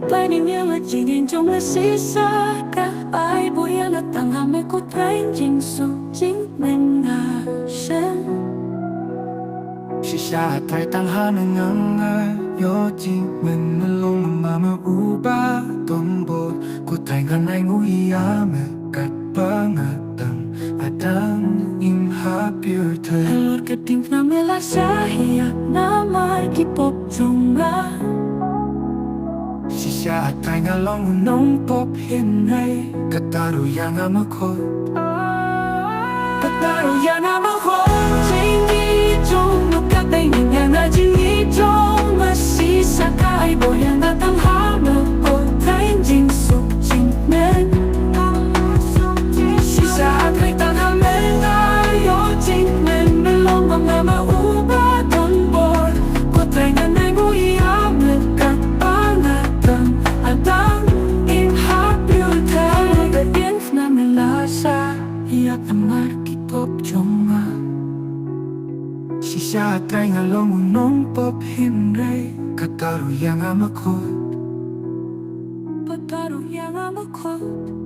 play ni miếng là chỉ nhìn trong là xí xa cả ai bùi là tặng hàm mê cốt thấy chính sự chính mình là sen xí xa thay tăng hà nâng ngang ngơ yo chính mình lông mà mơ u ba tôm bột của thành gần anh ngủ ya mẹ cắt ba ngạt tầng đang im happier thời lột cái tim nam mê là xa hiya nam ai kịp bốc trong ngã xí xa thay ngã lòng nông pop hiện nay cắt ta rồi yang ngã mơ khôi cắt ta rồi yang ngã mơ khôi chính đi trong lúc các đây nhìn nhàng là chính đi trong mà xí xa cả ai bồi yang đã tăng há mơ cốt thấy chính sự chính mình xí xa thay tăng há mê ngã yo chính mình bên lòng bằng ngã mà u ba tông bột cốt thấy ngã này ngủ ya mẹ cắt ba ngã tầng đang im happier thời cái tiếng nam mình là xa ya tầm mar kịp bốc trong ngã xí xa thay ngã lòng nông pop hiện nay cắt ta rồi yang ngã mơ khôi But I don't yang I'm a cold